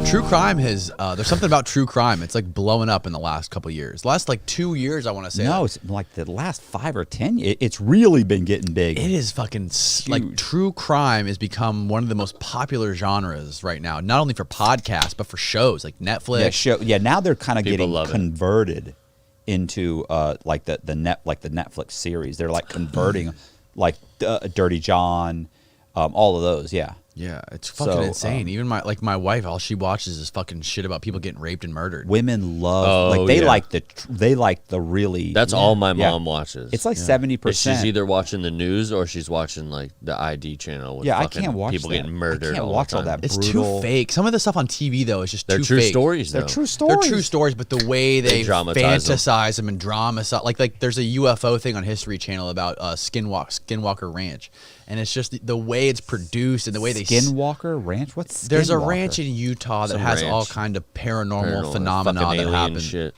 True crime has, there's something about true crime. It's like blowing up in the last couple of years. Last like 2 years, I want to say. No, it's like the last 5 or 10. It's really been getting big. It is fucking like true crime has become one of the most popular genres right now. Not only for podcasts, but for shows like Netflix. Yeah, now they're kind of People getting converted into like the Netflix series. They're like converting like Dirty John, all of those. Yeah. Yeah, it's fucking insane. Even my wife, all she watches is fucking shit about people getting raped and murdered. Women love they like the really. That's all my mom watches. It's like 70%. She's either watching the news or she's watching like the ID channel. With I can't watch people getting murdered. I can't watch all that. It's brutal. too fake. Some of the stuff on TV though is just too true fake. Stories. Though. They're true stories. They're true stories, but the way they fantasize them and dramatize, like there's a UFO thing on History Channel about Skinwalker Ranch, and it's just the way it's produced and the way they Skinwalker Ranch. What's Skinwalker? There's a ranch in Utah that has all kind of paranormal phenomena that happen. Shit.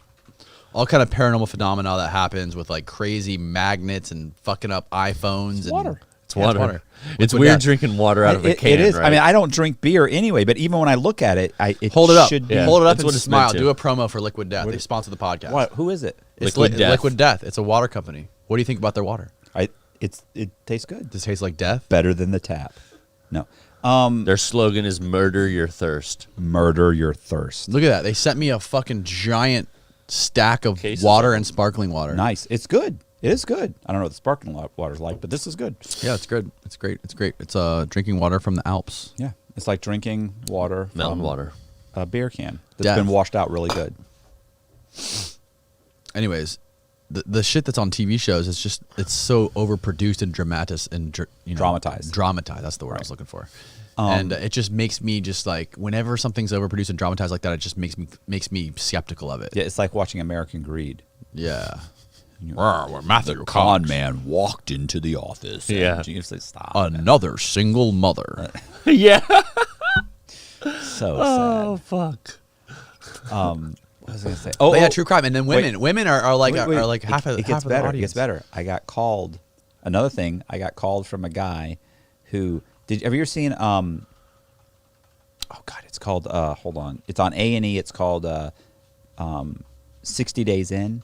All kind of paranormal phenomena that happens with like crazy magnets and fucking up iPhones. It's water. It's water. It's Liquid weird death. drinking water out of a can. It is. Right? I mean, I don't drink beer anyway, but even when I look at it, it hold it up. should be. Hold it up That's and what it's smile. meant to. Do a promo for Liquid Death. They sponsor the podcast. What? Who is it? It's Liquid Death. Liquid Death. It's a water company. What do you think about their water? It tastes good. Does it taste like death? Better than the tap. No. Their slogan is "Murder your thirst." Murder your thirst. Look at that. They sent me a fucking giant stack of Cases water of and sparkling water. Nice. It's good. It is good. I don't know what the sparkling water's like, but this is good. Yeah, it's good. It's great. It's great. It's drinking water from the Alps. Yeah. It's like drinking water. Mountain from water. A beer can that's Death. been washed out really good. Anyways, the shit that's on TV shows is just, it's so overproduced and dramatized. Dramatized. That's the word I was looking for. And it just makes me just like, whenever something's overproduced and dramatized like that, it just makes me skeptical of it. Yeah, it's like watching American Greed. Yeah. Where Matthew Con man walked into the office. Yeah. You say, stop. Another single mother. Yeah. So Oh sad. fuck. What was I gonna say? Oh, yeah, true crime. And then women are like half of it gets half of better. the It audience. gets better. I got called. Another thing, I got called from a guy who have you ever seen oh god, it's called hold on. It's on A&E. It's called 60 Days In.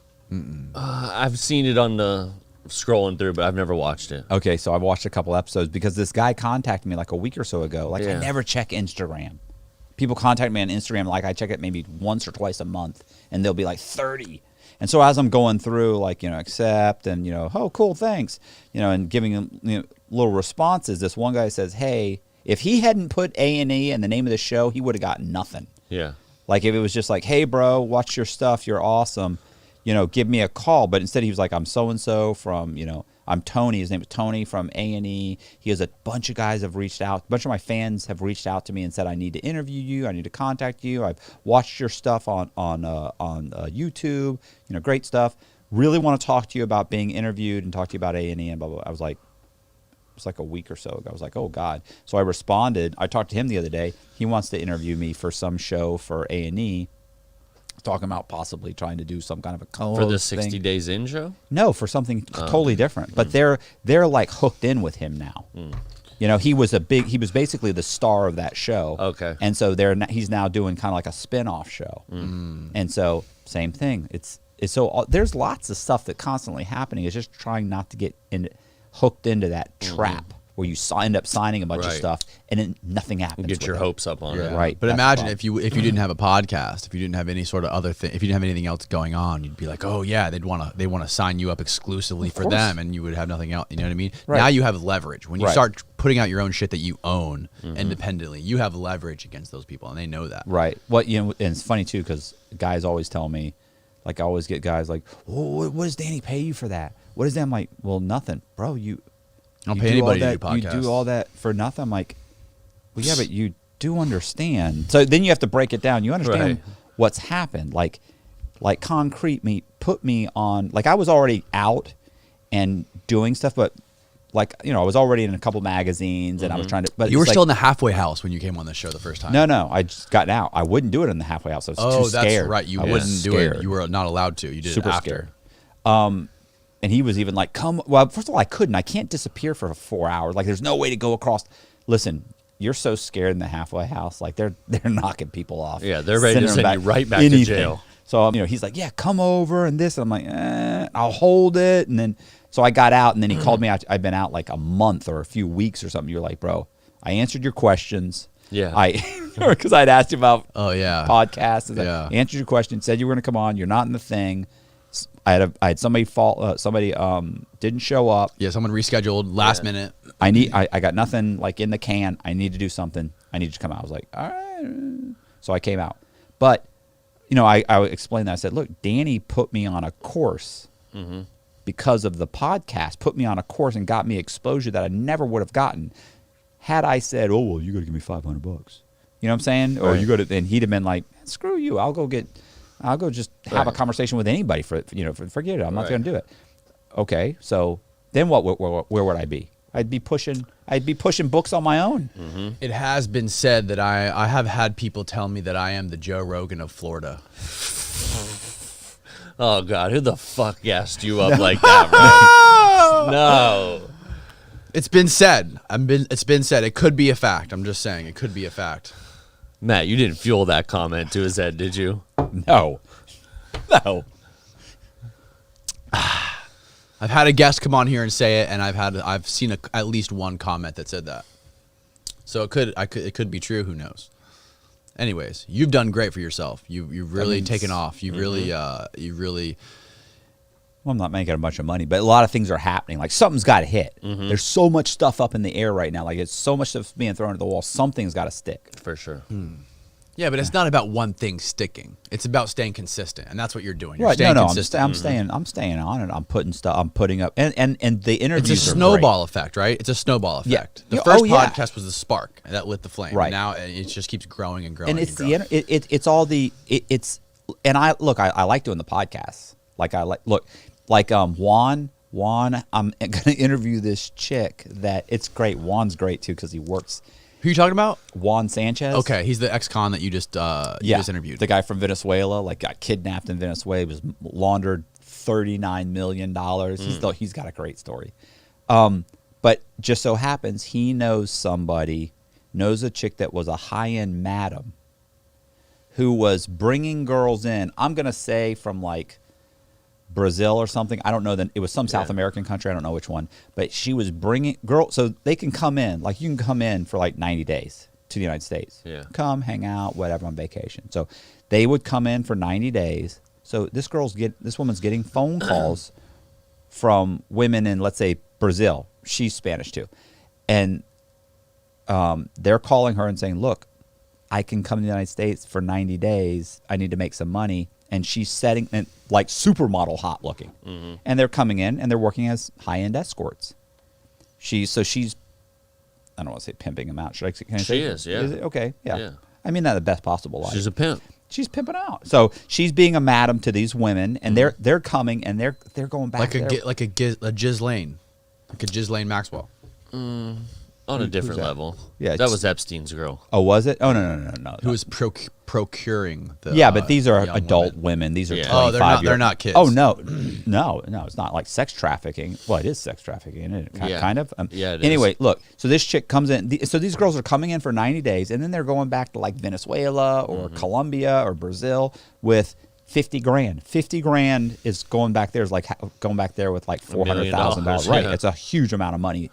I've seen it on the scrolling through, but I've never watched it. Okay, so I watched a couple episodes because this guy contacted me like a week or so ago. Like I Yeah. never check Instagram. People contact me on Instagram like I check it maybe once or twice a month, and they'll be like 30. And so as I'm going through, like, accept and, oh, cool, thanks, and giving them little responses, this one guy says, hey, if he hadn't put A&E in the name of the show, he would have got nothing. Yeah. Like if it was just like, hey, bro, watch your stuff, you're awesome, give me a call. But instead he was like, I'm so-and-so from, I'm Tony. His name is Tony from A&E. He has a bunch of guys have reached out. A bunch of my fans have reached out to me and said, I need to interview you. I need to contact you. I've watched your stuff on YouTube. Great stuff. Really want to talk to you about being interviewed and talk to you about A&E and blah, blah, blah. I was like, it was like a week or so ago. I was like, oh, God. So I responded. I talked to him the other day. He wants to interview me for some show for A&E. Talking about possibly trying to do some kind of a co For the 60 Days In show? No, for something totally different. But they're like hooked in with him now. He was basically the star of that show. Okay. And so he's now doing kind of like a spin-off show. And so same thing. It's so there's lots of stuff that constantly happening. It's just trying not to get hooked into that trap where you end up signing a bunch of stuff and then nothing happens. Get your hopes up on it. Right. But imagine if you didn't have a podcast, if you didn't have any sort of other thing, if you didn't have anything else going on, you'd be like, oh yeah, they want to sign you up exclusively for them, and you would have nothing else. You know what I mean? Right. Now you have leverage. When you start putting out your own shit that you own independently, you have leverage against those people, and they know that. Right. And it's funny too because guys always tell me, like I always get guys like, oh, what does Danny pay you for that? What is that? I'm like, well, nothing, bro. I don't pay anybody to do podcasts. You do all that for nothing. I'm like, well, yeah, but you do understand. So then you have to break it down. You understand what's happened. Like Concrete Meat put me on. Like I was already out and doing stuff, but I was already in a couple magazines and I was trying to. But you were still in the halfway house when you came on the show the first time. No, I just got out. I wouldn't do it in the halfway house. I was too scared. That's right. You wouldn't do it. You were not allowed to. You did Super it after. Scared. And he was even like, well, first of all, I couldn't. I can't disappear for 4 hours. Like, there's no way to go across. Listen, you're so scared in the halfway house, like they're knocking people off. Yeah, they're ready to send you right back to jail. So he's like, yeah, come over and this. And I'm like, I'll hold it. And then so I got out, and then he called me. I've been out like a month or a few weeks or something. You're like, bro, I answered your questions. Yeah, because I'd asked you about podcasts. Yeah, I answered your question, said you were going to come on. You're not in the thing. I had somebody didn't show up. Yeah, someone rescheduled last minute. I got nothing like in the can. I need to do something. I need to come out. I was like, all right. So I came out. But, I explained that. I said, look, Danny put me on a course because of the podcast, put me on a course and got me exposure that I never would have gotten had I said, oh, well, you got to give me $500. You know what I'm saying? Or you got to, and he'd have been like, screw you. I'll go just have a conversation with anybody forget it. I'm not going to do it. Okay. So then where would I be? I'd be pushing books on my own. Mm-hmm. It has been said that I have had people tell me that I am the Joe Rogan of Florida. Oh God, who the fuck gassed you up like that, bro? No. It's been said. It's been said. It could be a fact. I'm just saying it could be a fact. Matt, you didn't fuel that comment to his head, did you? No. I've had a guest come on here and say it, and I've seen at least one comment that said that. So it could be true. Who knows? Anyways, you've done great for yourself. You've really taken off. You really. Well, I'm not making a bunch of money, but a lot of things are happening. Like something's got to hit. Mm-hmm. There's so much stuff up in the air right now. Like it's so much stuff being thrown at the wall. Something's got to stick. For sure. Yeah, but it's not about one thing sticking. It's about staying consistent, and that's what you're doing. You're right? Staying no, consistent. I'm staying on it. I'm putting stuff. I'm putting up, and the interviews. It's a snowball effect, right? It's a snowball effect. Yeah. The first podcast was the spark that lit the flame. Right. Now it just keeps growing and growing. And it's it's all the it's. And I like doing the podcasts. Juan, I'm going to interview this chick that it's great. Juan's great too because he works. Who are you talking about? Juan Sanchez. Okay, he's the ex-con that you just interviewed. The guy from Venezuela, got kidnapped in Venezuela, was laundered $39 million. He's got a great story. But just so happens he knows a chick that was a high-end madam who was bringing girls in. I'm going to say from Brazil or something. I don't know. It was some South American country. I don't know which one. But she was bringing girls. So they can come in. You can come in for 90 days to the United States. Yeah. Come, hang out, whatever, on vacation. So they would come in for 90 days. So this woman's getting phone calls from women in, let's say, Brazil. She's Spanish too. And they're calling her and saying, look, I can come to the United States for 90 days. I need to make some money. And she's setting supermodel hot looking. Mm-hmm. And they're coming in and they're working as high-end escorts. She's I don't want to say pimping them out. Can I say? She is, yeah. Is it? Okay, yeah. I mean that in the best possible light. She's a pimp. She's pimping out. So she's being a madam to these women, and they're coming and they're going back like a Ghislaine, like a Ghislaine Maxwell. On a different level. Yeah, that was Epstein's girl. Oh, was it? Oh, no. Who was procuring the but these are adult women. These are 25 they're not kids. Oh, no. It's not like sex trafficking. Well, it is sex trafficking, isn't it? Kind of. Anyway, look. So this chick comes in. So these girls are coming in for 90 days, and then they're going back to Venezuela or Colombia or Brazil with $50,000. $50,000 is going back there going back there with $400,000. Right. It's a huge amount of money.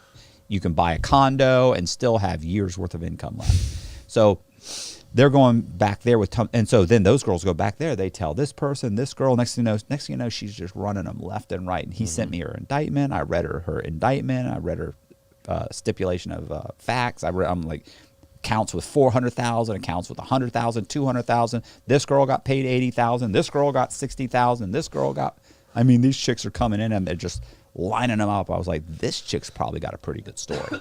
You can buy a condo and still have years worth of income left. So they're going back there and so then those girls go back there. They tell this person, this girl. Next thing you know, she's just running them left and right. And he sent me her indictment. I read her indictment. I read her stipulation of facts. I'm like, counts with 400,000, accounts with 100,000, 200,000. This girl got paid 80,000. This girl got 60,000. This girl got. I mean, these chicks are coming in and they're just lining them up. I was like, this chick's probably got a pretty good story.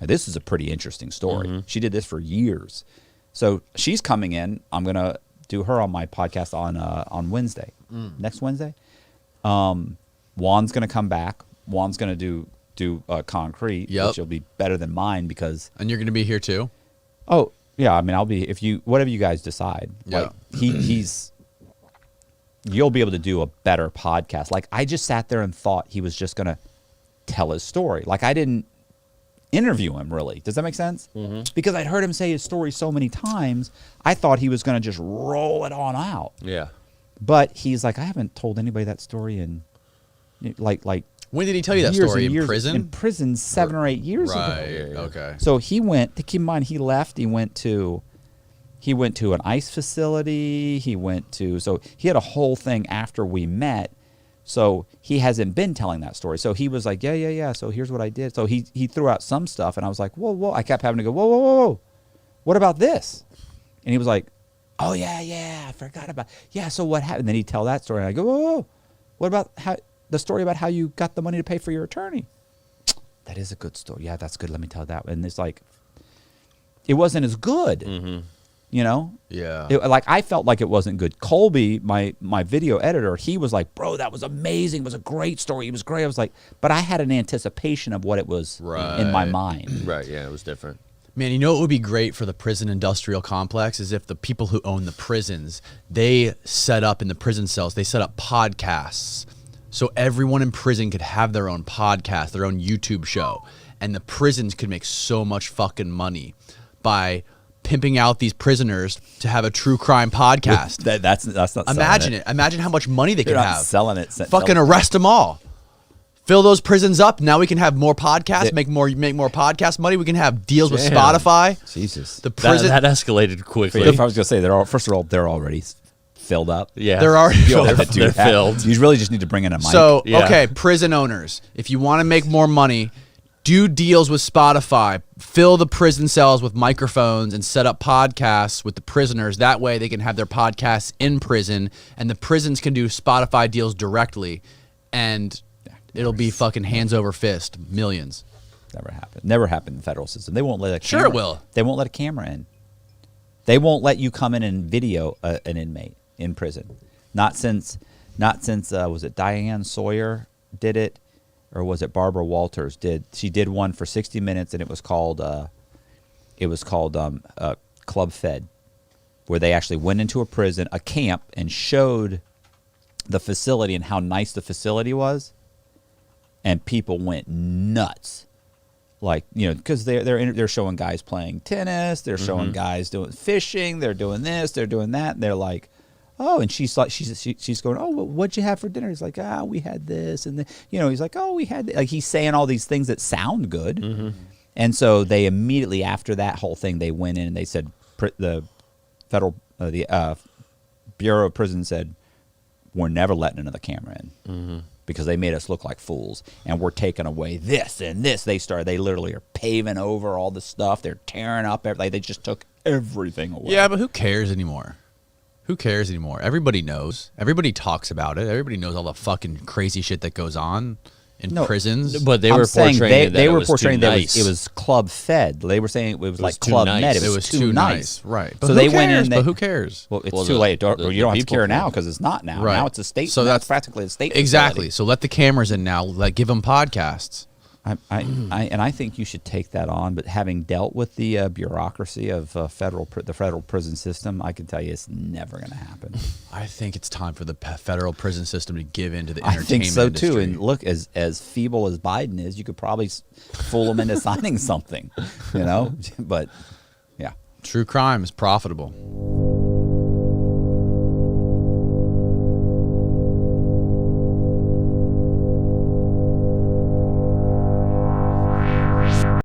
This is a pretty interesting story. Mm-hmm. She did this for years. So she's coming in. I'm going to do her on my podcast on Wednesday. Next Wednesday. Juan's going to come back. Juan's going to do Concrete, which will be better than mine because... And you're going to be here too? Oh, yeah. I mean, I'll be... whatever you guys decide. Yeah. He's... You'll be able to do a better podcast. I just sat there and thought he was just going to tell his story. I didn't interview him, really. Does that make sense? Because I'd heard him say his story so many times, I thought he was going to just roll it on out. Yeah. But he's like, I haven't told anybody that story in like. When did he tell you that years story? and In years, prison? In prison 7 or 8 years ago. Right. Okay. So he went. To keep in mind, he left. He went to an ICE facility. So he had a whole thing after we met. So he hasn't been telling that story. So he was like, yeah. So here's what I did. So he threw out some stuff, and I was like, whoa. I kept having to go, whoa. What about this? And he was like, oh yeah, I forgot about. Yeah. So what happened? And then he'd tell that story, and I go, whoa. What about the story about how you got the money to pay for your attorney? That is a good story. Yeah, that's good. Let me tell that. And it's like, it wasn't as good. You know? Yeah. Like, I felt like it wasn't good. Colby, my video editor, he was like, bro, that was amazing. It was a great story. It was great. I was like, but I had an anticipation of what it was in my mind. Right, yeah, it was different. Man, you know what would be great for the prison industrial complex is if the people who own the prisons, they set up in the prison cells, they set up podcasts. So everyone in prison could have their own podcast, their own YouTube show. And the prisons could make so much fucking money by pimping out these prisoners to have a true crime podcast. That's not Imagine it. Imagine how much money they could not have. selling it. Fucking arrest them all. Fill those prisons up. Now we can have more podcasts, make more podcast money. We can have deals with Spotify. Jesus. The prison that escalated quickly. If I was going to say, first of all, they're already filled up. Yeah. They're already filled up. They're filled. You really just need to bring in a mic. So, Yeah. okay, prison owners, if you want to make more money, do deals with Spotify. Fill the prison cells with microphones and set up podcasts with the prisoners. That way they can have their podcasts in prison, and the prisons can do Spotify deals directly, and it'll be fucking hands over fist, millions. Never happened. Never happened in the federal system. They won't let a camera. Sure it will. They won't let a camera in. They won't let you come in and video an inmate in prison. Not since was it Diane Sawyer did it, or was it Barbara Walters did? She did one for 60 Minutes, and it was called Club Fed, where they actually went into a prison, a camp, and showed the facility and how nice the facility was, and people went nuts. Like, you know, because they're showing guys playing tennis, they're showing guys doing fishing, they're doing this, they're doing that, and they're like, oh, and she's like, she's going, oh, what'd you have for dinner? He's like, we had this, and he's like, oh, we had, like, he's saying all these things that sound good, and so they immediately after that whole thing, they went in and they said the Bureau of Prisons said, we're never letting another camera in. Because they made us look like fools, and we're taking away this and this. They literally are paving over all the stuff. They're tearing up everything. They just took everything away. Yeah, but who cares anymore? Who cares anymore? Everybody knows. Everybody talks about it. Everybody knows all the fucking crazy shit that goes on in prisons. But they were portraying they were it portraying that that it was club fed. They were saying it was like Club nice. Med. It was too nice. Right. But so who they cares? went in. But who cares? Well, it's Well, too late. You don't have to people care now care. because it's not now. Right. Now it's a state. So that's that's practically a state. Exactly. Facility. So let the cameras in now. Like, give them podcasts. I think you should take that on. But having dealt with the bureaucracy of the federal prison system, I can tell you it's never going to happen. I think it's time for the federal prison system to give in to the I entertainment think so industry. too. And look, as feeble as Biden is, you could probably fool him into signing something, But yeah. True crime is profitable.